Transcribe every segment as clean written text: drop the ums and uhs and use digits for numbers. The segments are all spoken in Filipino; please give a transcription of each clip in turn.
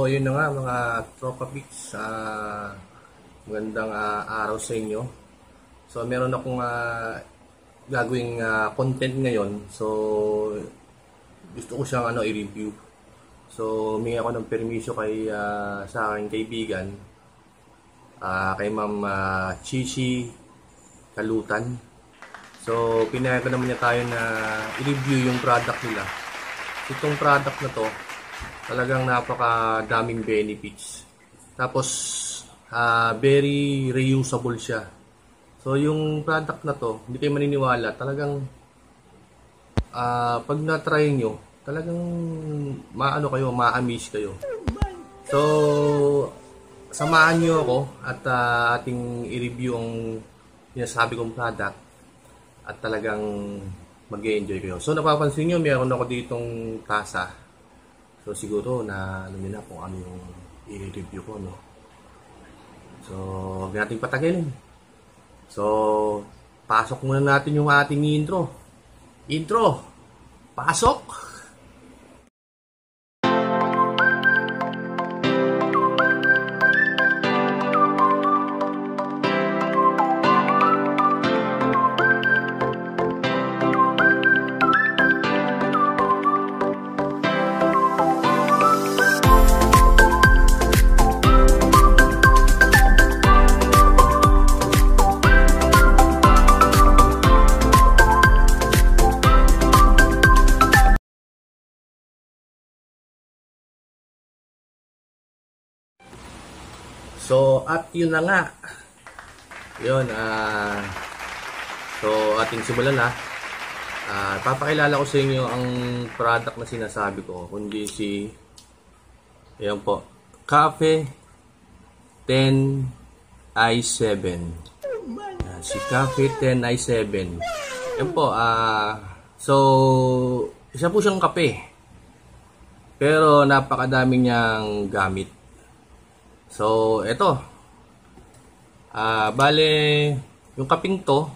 ayun na nga mga Tropa Picks, magandang araw sa inyo. So meron akong gagawing content ngayon. So gusto ko siyang i-review. So humingi ako ng permiso kay sa aking kaibigan, kay Ma'am Chichi Kalutan. So pinayagan naman niya tayo na i-review yung product nila. Itong product na to, talagang napakadaming benefits. Tapos very reusable siya. So yung product na to, hindi kayo maniniwala, talagang pag na-try nyo, talagang ma-amaze kayo. So samahan nyo ako at ating i-review ang sinasabi kong product at talagang mag-e-enjoy kayo. So napapansin nyo, meron ako ditong tasa. So siguro na alam niyo na kung ano yung i-review ko, no? So huwag nating patagilin. So pasok muna natin yung ating intro. Intro! Pasok! So, at yun na nga. Yun, so ating simulan na. Papakilala ko sa inyo ang product na sinasabi ko. Kundi ayan po, Cafe 10i7. Si Cafe 10i7. Ayan po, so, isa po siyang kape. Pero napakadami niyang gamit. So, eto. Bale, yung kaping to,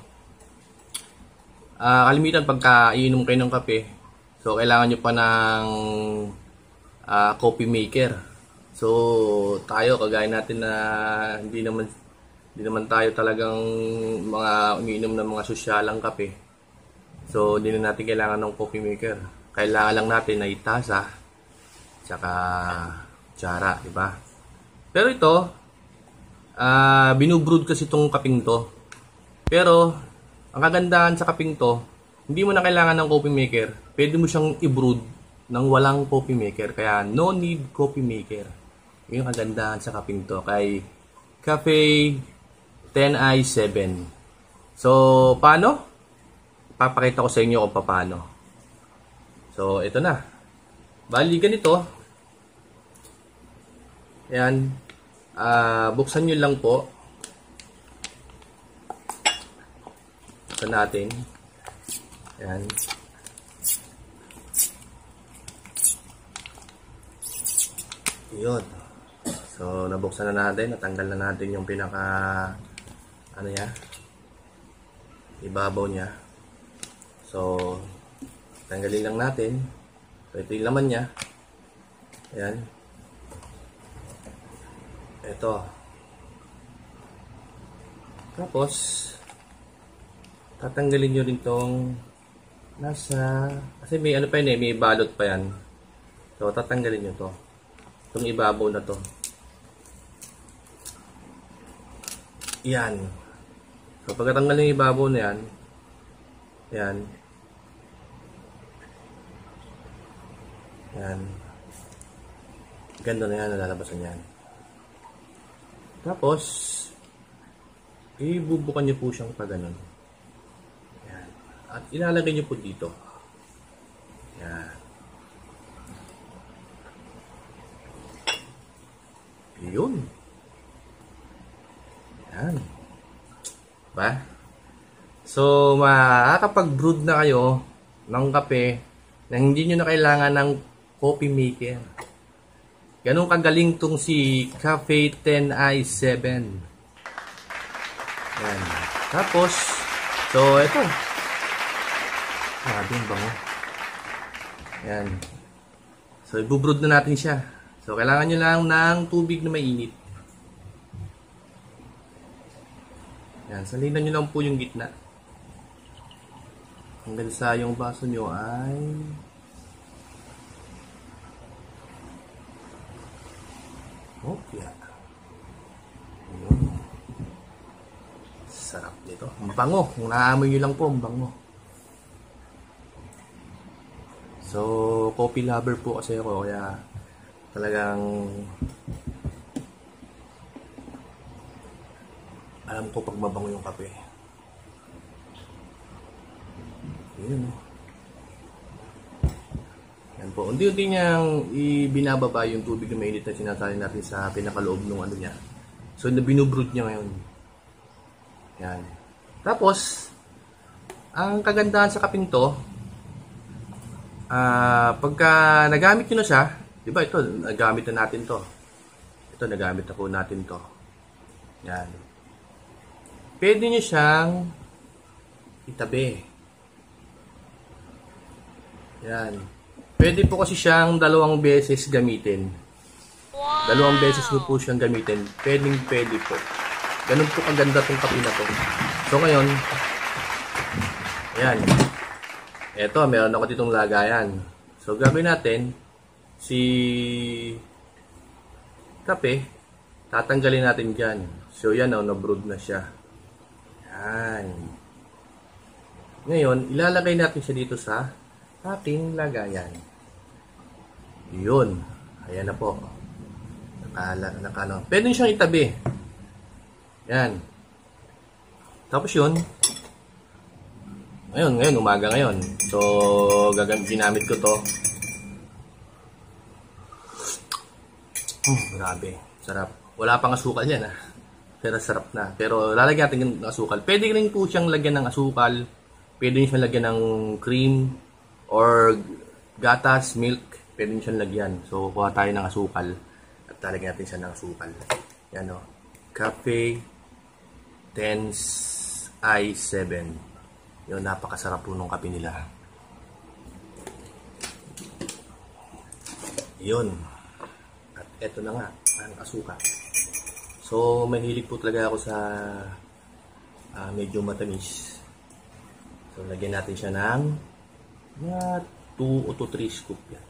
kalimitan pagka iinom kayo ng kape, so kailangan nyo pa ng coffee maker. So, tayo, kagaya natin na hindi naman tayo talagang mga umiinom ng mga sosyalang kape. So, hindi na natin kailangan ng coffee maker. Kailangan lang natin na itasa, tsaka tsara, diba? Pero ito, binubrood kasi itong kaping to. Pero, ang kagandahan sa kaping to, hindi mo na kailangan ng coffee maker. Pwede mo siyang i-brood ng walang coffee maker. Kaya, no need coffee maker. Yun yung kagandahan sa kaping to. Kay Cafe 10i7. So, paano? Papakita ko sa inyo kung paano. So, ito na. Bali, ganito. Ayan. Buksan nyo lang po. Buksan natin. Ayan. Yun. So, nabuksan na natin. Natanggal na natin yung pinaka ibabaw niya. So, tanggalin lang natin. So, ito yung laman niya. Ayan. Ito. Tapos, tatanggalin nyo rin tong kasi may pa yun may balot pa yan. So, tatanggalin nyo to. Itong ibabaw na to. Yan. So, pagkatanggalin yung ibabaw na yan, yan. Yan. Ganda na yan, nalalabasan yan. Tapos, ibubukan nyo po siyang pa ganun. Yan. At ilalagay nyo po dito. Yan. Yun. Yan. Ba? So, makakapag-brood na kayo ng kape na hindi nyo na kailangan ng coffee maker. Ganun kagaling tong si Cafe 10i7. Yan. Tapos, so ito. Grabe yung bango. Yan. So, ibubrood na natin siya. So, kailangan nyo lang ng tubig na mainit. Yan, salinan nyo lang po yung gitna. Hanggang sa yung baso nyo ay okay. Ayun. Sarap nito. Ang bango. Kung naamoy nyo lang po, ang bango. So, coffee lover po kasi ako. Kaya talagang alam ko pag mabango yung kape. Ayun. Yan po. Unti-unti niyang ibinababa yung tubig na mainit na sinasali natin sa pinakaloob ng ano niya. So, binubrod niya ngayon. Yan. Tapos, ang kagandahan sa kaping to, pagka nagamit nyo na siya, di ba ito, nagamit na natin to. Ito, nagamit na po natin to. Yan. Pwede nyo siyang itabi. Yan. Pwede po kasi siyang 2 beses gamitin. 2 beses mo po siyang gamitin. Pwede po. Ganun po kaganda tong kape na to. So ngayon, ayan. Eto, meron ako ditong lagayan. So gagawin natin, si kape, tatanggalin natin dyan. So yan, na-brood na siya. Yan. Ngayon, ilalagay natin siya dito sa ating lagayan. Yun. Ayan na po. Nakano. Pwede siyang itabi. Yan. Tapos yun. Ngayon, umaga ngayon. So, ginamit ko to. Grabe. Sarap. Wala pang asukal yan, ah. Pero sarap na. Pero lalagyan natin ng asukal. Pwede rin po siyang lagyan ng asukal. Pwede rin siyang lagyan ng cream or gatas, milk. Pwede rin siyang lagyan. So, kuha tayo ng asukal. At lalagyan natin siya ng asukal. Yan o. Cafe Tense i7. Yun, napakasarap po nung kape nila. Yun. At eto na nga, ang asukal. So, mahilig po talaga ako sa medyo matamis. So, lagyan natin siya ng 2 to 3 scoop yan.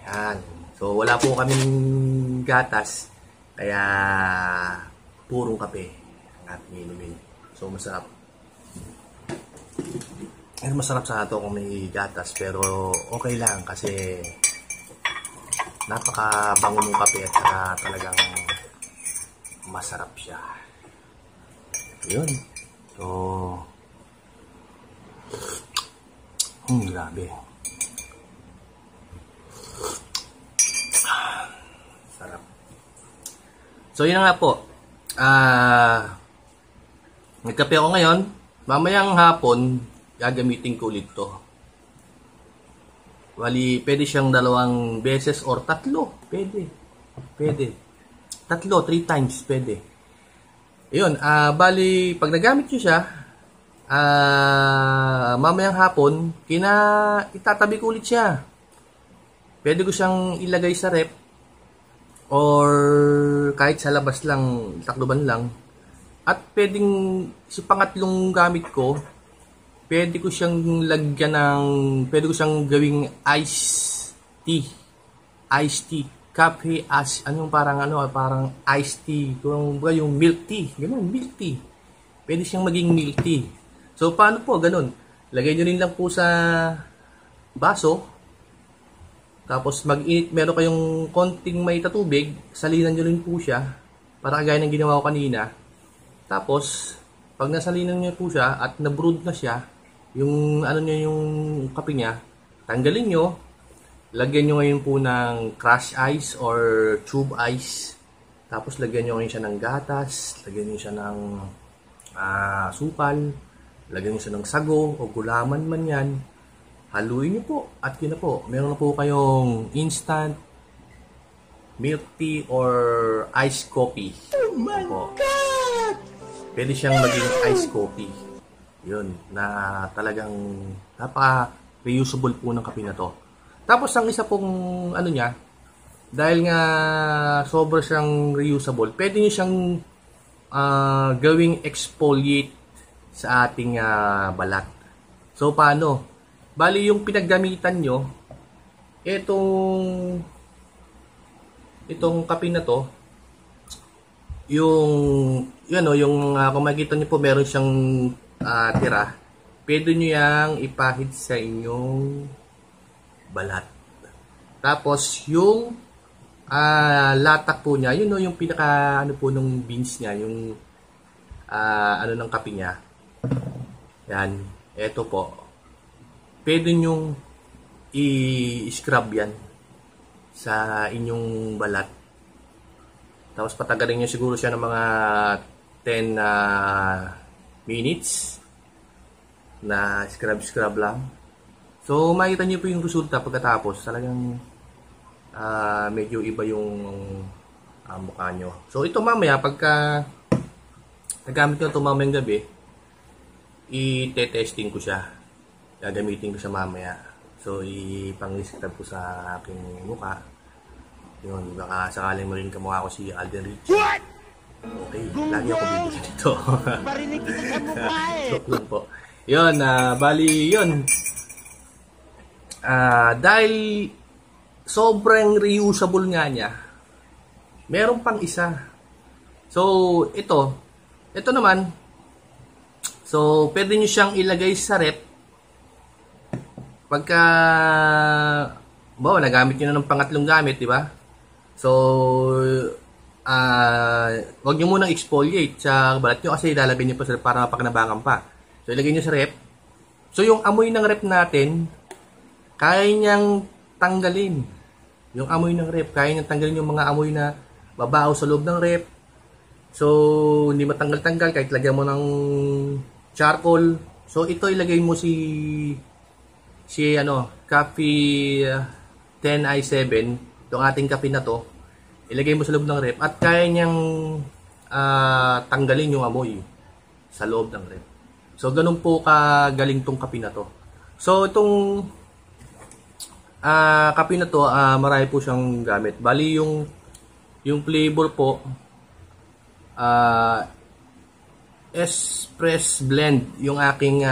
Yan. So, wala po kaming gatas. Kaya, purong kape ang ating inumin. So, masarap. Masarap sa ato kung may gatas. Pero, okay lang kasi napakabango ng kape at saka talagang masarap siya. Yun. So, grabe. Sarap. So, yun nga po. Nagkape ako ngayon. Mamayang hapon, gagamitin ko ulit to. Wali, pwede siyang 2 beses or 3. Pwede. 3, 3 times, pwede. Yun, bali, pag nagamit nyo siya, mamayang hapon, itatabi ko ulit siya. Pwede ko siyang ilagay sa rep, or kahit sa labas lang, takloban lang. At pwedeng, sa pangatlong gamit ko, pwede ko siyang lagyan ng, pwede ko siyang gawing iced tea. Iced tea. Cafe as, anong parang iced tea. Yung milk tea. Ganun, milk tea. Pwede siyang maging milk tea. So, paano po? Ganun. Lagay nyo rin lang po sa baso. Tapos, mag-init. Meron kayong konting may tatubig. Salinan nyo rin po siya. Para kagaya ng ginawa ko kanina. Tapos, pag nasalinan nyo po siya at na-brood na siya, yung yung kape niya, tanggalin nyo, lagyan nyo ngayon po ng crush ice or tube ice. Tapos, lagyan nyo ngayon siya ng gatas, lagyan nyo siya ng sukal, lagyan nyo siya ng sago o gulaman man yan. Haluin nyo po at yun na po. Meron na po kayong instant milk tea or iced coffee. Oh my God! Pwede siyang maging iced coffee. Yun, na talagang napaka-reusable po ng kape na to. Tapos, ang isa pong, dahil nga sobra siyang reusable, pwede nyo siyang gawing exfoliate sa ating balat. So, paano? Bali, yung pinaggamitan nyo, itong kape na to, kung makikita nyo po, meron siyang tira. Pwede nyo yang ipahid sa inyong balat. Tapos, yung latak po niya, yung pinaka, po nung beans niya, yung, ng kape niya. Yan. Ito po. Pwede nyo i-scrub yan sa inyong balat. Tapos patagalin nyo siguro siya ng mga 10 minutes na scrub lang. So makita nyo po yung resulta pagkatapos. Talagang medyo iba yung mukha nyo. So ito mamaya pagka nagamit ko ito mamayang gabi, i-testing ko siya. Gagamitin ko siya mamaya. So ipang-scrub ko sa aking mukha. Yun, baka sakaling marin kamukha ko si Alden Rich. Okay, lagi ako bibigyan dito. Parinig kita sa mukha eh. Joke lang po. Yun, bali yun. Dahil sobrang reusable nga niya, meron pang isa. So, ito naman, so pwede nyo siyang ilagay sa rep. Pagka, nagamit nyo na ng pangatlong gamit, di ba? So, wag nyo munang exfoliate sa balat nyo kasi ilalagay nyo pa sa rep para mapakinabangan pa. So, ilagay nyo sa rep. So, yung amoy ng rep natin, kaya niyang tanggalin. Yung amoy ng rep, kaya niyang tanggalin yung mga amoy na babaho sa loob ng rep. So, hindi matanggal-tanggal kahit lagyan mo ng charcoal. So, ito ilagay mo Coffee 10i7, itong ating kape na to, ilagay mo sa loob ng rep at kaya niyang tanggalin yung amoy sa loob ng rep. So, ganun po kagaling tong kape na to. So, itong kape na to, marami po siyang gamit. Bali, yung flavor po, Express Blend, yung aking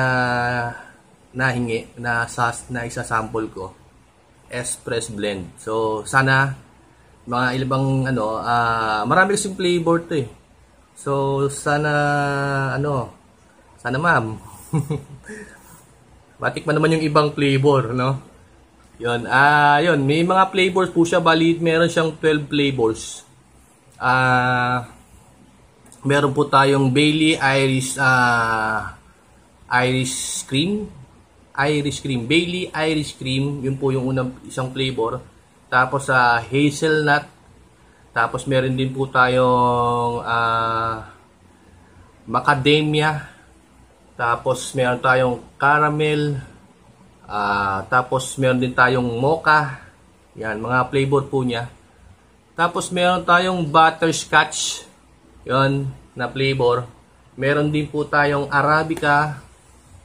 nahingi na isa-sample ko. Express Blend. So, sana mga ilibang marami kasing flavor to eh. So, sana ma'am. Matikman naman yung ibang flavor, no? Yun, may mga flavors po siya. Bali, meron siyang 12 flavors. Meron po tayong Bailey Irish Cream. Bailey Irish Cream. Yun po yung isang flavor. Tapos hazelnut. Tapos meron din po tayong macadamia. Tapos meron tayong caramel. Tapos meron din tayong mocha. Yan, mga flavor po niya. Tapos meron tayong butterscotch. Yon na flavor. Meron din po tayong Arabica.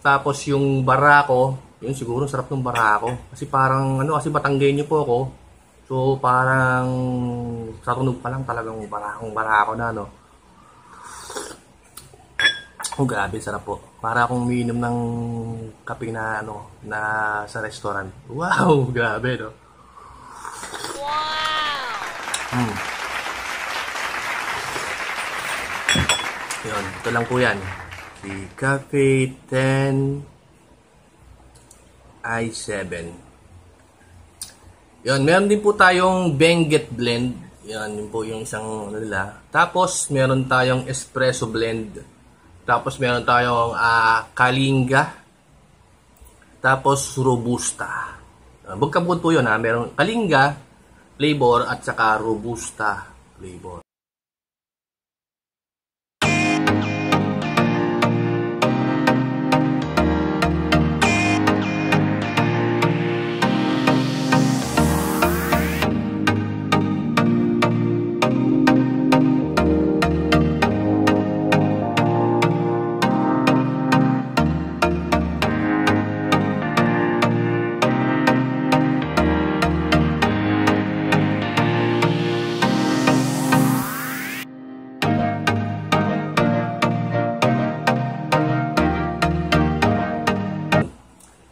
Tapos yung Barako. Yun siguro sarap ng Barako. Kasi parang kasi Batanggenyo po ako. So parang sa tunog pa lang talagang Barako na Oh, grabe sarap po. Para akong umiinom ng kape na na sa restaurant. Wow, grabe Wow. Yun, ito lang po yan. Si Cafe 10i7. Yun, meron din po tayong Benguet Blend. Yun po yung isang nila. Tapos, meron tayong Espresso Blend. Tapos, meron tayong Kalinga. Tapos, Robusta. Magkabukod po yun Meron Kalinga flavor at saka Robusta flavor.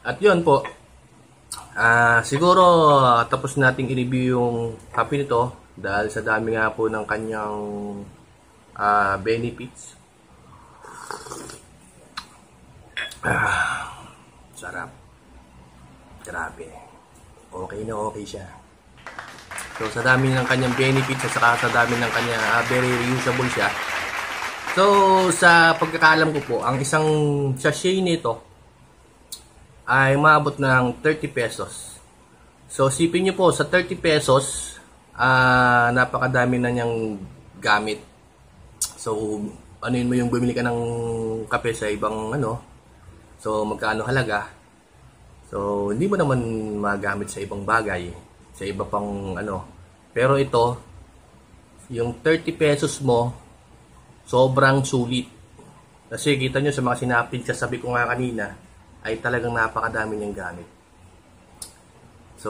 At yun po, siguro tapos nating i-review yung kape nito dahil sa dami nga po ng kanyang benefits. Sarap. Grabe. Okay na okay siya. So sa dami ng kanyang benefits at saka sa dami ng kanyang very reusable siya. So sa pagkakaalam ko po, ang isang sachet nito ay maabot ng 30 pesos. So sipin nyo po, sa 30 pesos, napakadami na niyang gamit. So anuin mo yung bumili ka ng kape sa ibang so magkano halaga. So hindi mo naman magamit sa ibang bagay, sa iba pang Pero ito, yung 30 pesos mo, sobrang sulit. Kasi kita nyo sa mga sinapid, kasabi ko nga kanina, ay talagang napakadami niyang gamit. So,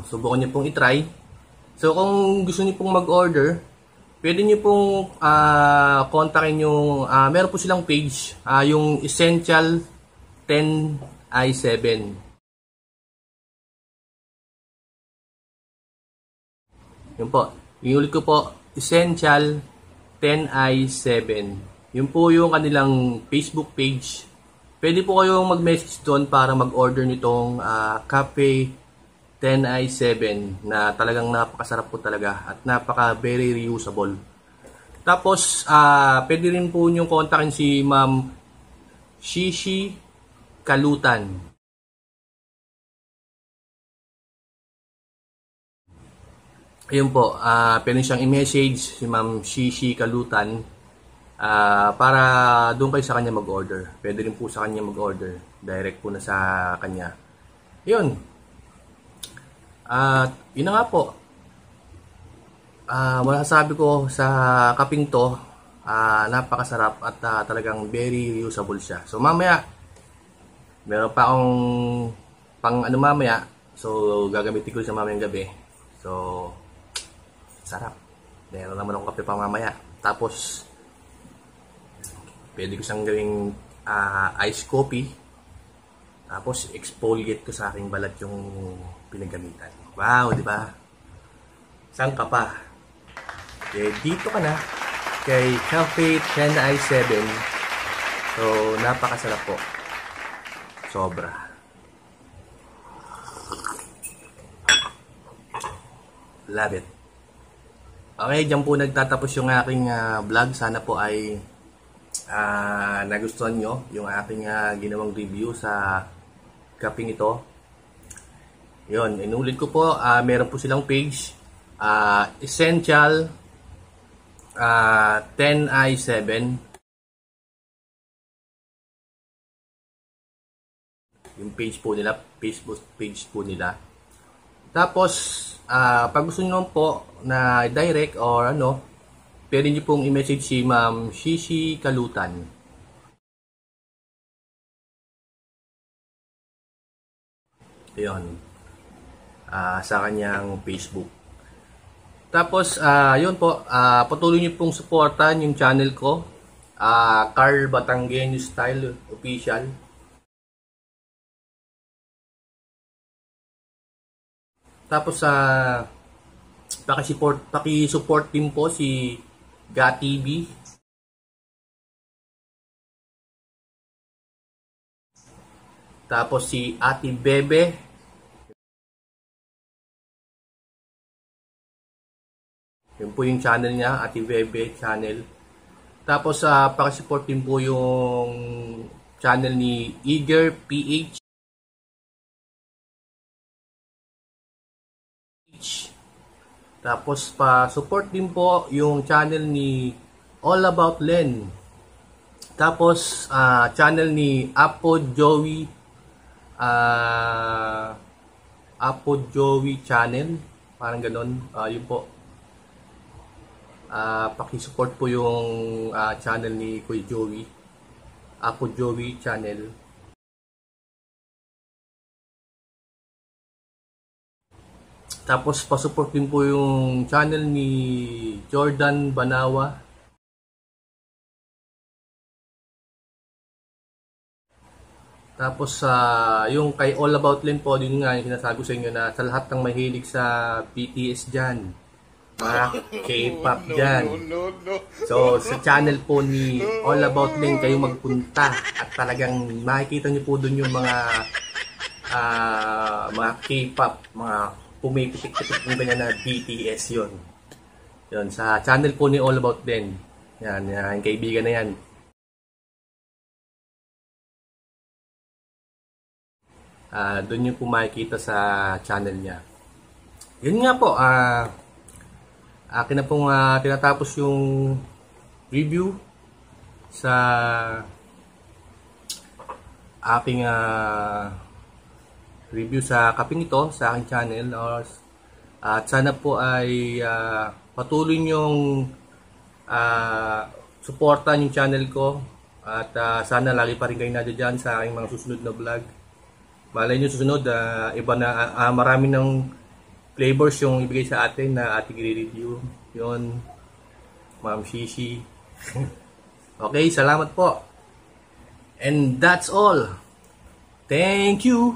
subukan niyo pong itry. So, kung gusto niyo pong mag-order, pwede niyo pong kontakin yung, meron po silang page, yung Essential 10i7. Yun po, inulit ko po, Essential 10i7. Yun po yung kanilang Facebook page. Pwede po kayong mag-message doon para mag-order nitong Cafe 10i7 na talagang napakasarap po talaga at napaka very reusable. Tapos, pwede rin po niyong kontakin si Ma'am Shishi Kalutan. Ayun po, pwede siyang i-message si Ma'am Shishi Kalutan para doon kayo sa kanya mag-order. Pwede rin po sa kanya mag-order. Direct po na sa kanya. Yun. Yun na nga po. Masasabi ko sa kaping to, napakasarap at talagang very reusable siya. So mamaya, meron pa akong pang mamaya. So gagamitin ko sa mamayang gabi. So sarap. Meron naman akong kape pang mamaya. Tapos, pwede ko siyang gawing iced coffee. Tapos, exfoliate ko sa aking balat yung pinagamitan. Wow, di ba? Saan ka pa? Okay, dito ka na kay Cafe 10i7. So, napakasarap po. Sobra. Love it. Okay, dyan po nagtatapos yung aking vlog. Sana po ay nagustuhan nyo yung aking ginawang review sa kaping ito. Yun, inulit ko po, meron po silang page, Essential 10i7. Yung page po nila, Facebook page po nila. Tapos, pag gusto nyo po na direct or pwede nyo pong i-message si Ma'am Shishi Kalutan. Ayun. Sa kanyang Facebook. Tapos, yun po, patuloy nyo pong supportan yung channel ko. Carl Batanggenyo Style Official. Tapos paki-support din po si GaTV. Tapos si Ate Bebe. Yun po yung channel niya, Ate Bebe channel. Tapos paki-support din po yung channel ni Eager PH. Tapos pa-support din po yung channel ni All About Len. Tapos channel ni Apo Joey channel, parang ganon. Yun po. Paki-support po yung channel ni Kuya Joey, Apo Joey channel. Tapos pa-support din po yung channel ni Jordan Banawa. Tapos yung kay All About Len po, din nga yung sinasabi ko sa inyo na sa lahat ng mahilig sa BTS dyan, mga K-pop dyan. So sa channel po ni All About Len kayo magpunta at talagang makikita niyo po dun yung mga K-pop, mga pumipitik-pitik yung ganyan na BTS yun. Yun, sa channel po ni All About Len. Yan, yung kaibigan na yan. Doon yung po makikita sa channel niya. Yun nga po, akin na pong tinatapos yung review sa aking review sa kaping ito, sa aking channel. At sana po ay patuloy niyong supportan yung channel ko. At sana lagi pa rin kayo nandiyan sa aking mga susunod na vlog. Malay nyo susunod, iba na, marami ng flavors yung ibigay sa atin na ating i-review. Yun, Ma'am Shishi. Okay, salamat po. And that's all. Thank you.